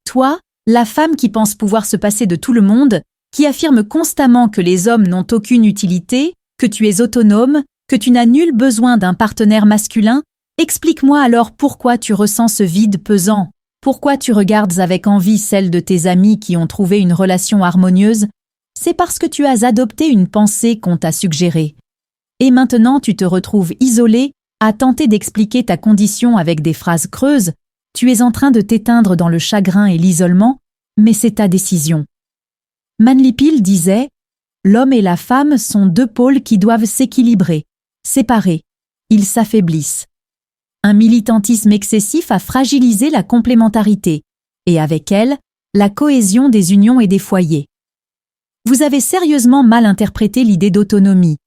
Toi, la femme qui pense pouvoir se passer de tout le monde, qui affirme constamment que les hommes n'ont aucune utilité, que tu es autonome, que tu n'as nul besoin d'un partenaire masculin, explique-moi alors pourquoi tu ressens ce vide pesant, pourquoi tu regardes avec envie celle de tes amis qui ont trouvé une relation harmonieuse. C'est parce que tu as adopté une pensée qu'on t'a suggérée. Et maintenant tu te retrouves isolé, à tenter d'expliquer ta condition avec des phrases creuses. Tu es en train de t'éteindre dans le chagrin et l'isolement, mais c'est ta décision. Manlipil disait « L'homme et la femme sont deux pôles qui doivent s'équilibrer, séparer. Ils s'affaiblissent. » Un militantisme excessif a fragilisé la complémentarité, et avec elle, la cohésion des unions et des foyers. Vous avez sérieusement mal interprété l'idée d'autonomie.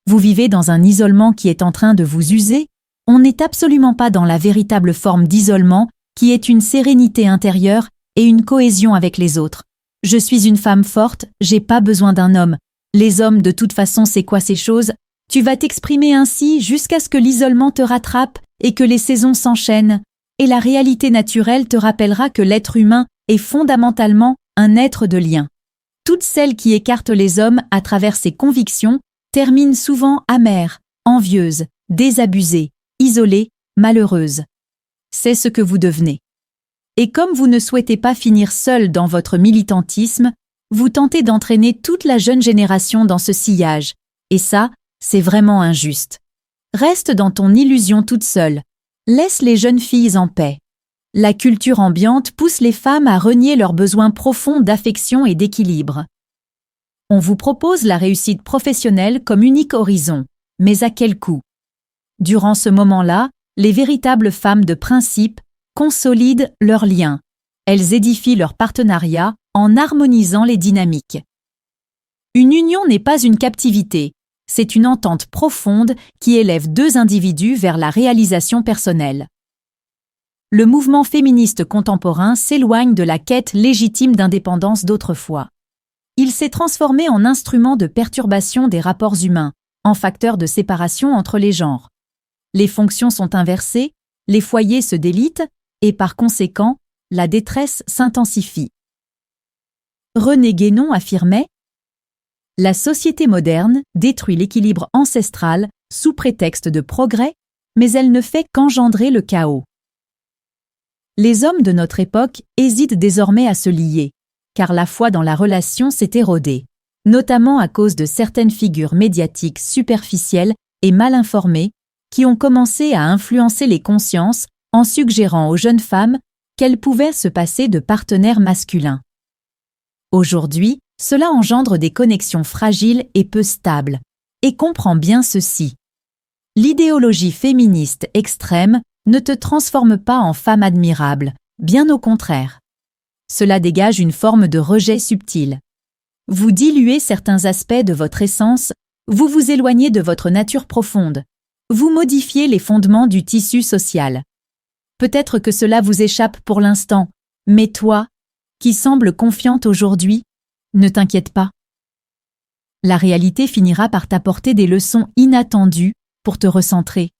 Vous vivez dans un isolement qui est en train de vous user. On n'est absolument pas dans la véritable forme d'isolement, qui est une sérénité intérieure et une cohésion avec les autres. Je suis une femme forte, j'ai pas besoin d'un homme. Les hommes, de toute façon, c'est quoi ces choses? Tu vas t'exprimer ainsi jusqu'à ce que l'isolement te rattrape et que les saisons s'enchaînent, et la réalité naturelle te rappellera que l'être humain est fondamentalement un être de lien. Toutes celles qui écartent les hommes à travers ces convictions terminent souvent amères, envieuses, désabusées, isolées, malheureuses. C'est ce que vous devenez. Et comme vous ne souhaitez pas finir seul dans votre militantisme, vous tentez d'entraîner toute la jeune génération dans ce sillage. Et ça, c'est vraiment injuste. Reste dans ton illusion toute seule. Laisse les jeunes filles en paix. La culture ambiante pousse les femmes à renier leurs besoins profonds d'affection et d'équilibre. On vous propose la réussite professionnelle comme unique horizon, mais à quel coût? Durant ce moment-là, les véritables femmes de principe consolident leurs liens. Elles édifient leur partenariat en harmonisant les dynamiques. Une union n'est pas une captivité, c'est une entente profonde qui élève deux individus vers la réalisation personnelle. Le mouvement féministe contemporain s'éloigne de la quête légitime d'indépendance d'autrefois. Il s'est transformé en instrument de perturbation des rapports humains, en facteur de séparation entre les genres. Les fonctions sont inversées, les foyers se délitent, et par conséquent, la détresse s'intensifie. René Guénon affirmait « La société moderne détruit l'équilibre ancestral sous prétexte de progrès, mais elle ne fait qu'engendrer le chaos. » Les hommes de notre époque hésitent désormais à se lier, car la foi dans la relation s'est érodée, notamment à cause de certaines figures médiatiques superficielles et mal informées qui ont commencé à influencer les consciences en suggérant aux jeunes femmes qu'elles pouvaient se passer de partenaires masculins. Aujourd'hui, cela engendre des connexions fragiles et peu stables, et comprends bien ceci. L'idéologie féministe extrême ne te transforme pas en femme admirable, bien au contraire. Cela dégage une forme de rejet subtil. Vous diluez certains aspects de votre essence, vous vous éloignez de votre nature profonde, vous modifiez les fondements du tissu social. Peut-être que cela vous échappe pour l'instant, mais toi, qui sembles confiante aujourd'hui, ne t'inquiète pas. La réalité finira par t'apporter des leçons inattendues pour te recentrer.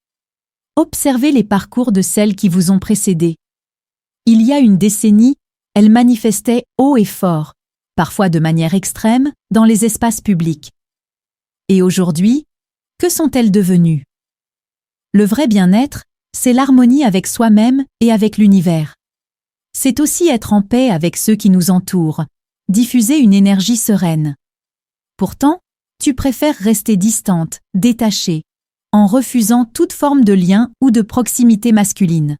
Observez les parcours de celles qui vous ont précédé. Il y a une décennie, elles manifestaient haut et fort, parfois de manière extrême, dans les espaces publics. Et aujourd'hui, que sont-elles devenues? Le vrai bien-être, c'est l'harmonie avec soi-même et avec l'univers. C'est aussi être en paix avec ceux qui nous entourent, diffuser une énergie sereine. Pourtant, tu préfères rester distante, détachée, en refusant toute forme de lien ou de proximité masculine.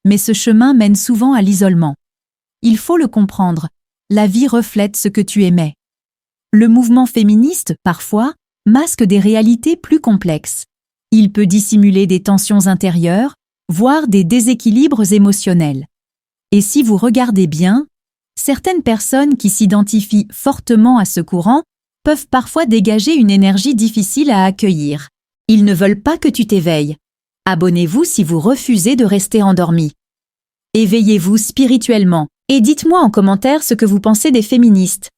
Mais ce chemin mène souvent à l'isolement. Il faut le comprendre, la vie reflète ce que tu émets. Le mouvement féministe, parfois, masque des réalités plus complexes. Il peut dissimuler des tensions intérieures, voire des déséquilibres émotionnels. Et si vous regardez bien, certaines personnes qui s'identifient fortement à ce courant peuvent parfois dégager une énergie difficile à accueillir. Ils ne veulent pas que tu t'éveilles. Abonnez-vous si vous refusez de rester endormi. Éveillez-vous spirituellement et dites-moi en commentaire ce que vous pensez des féministes.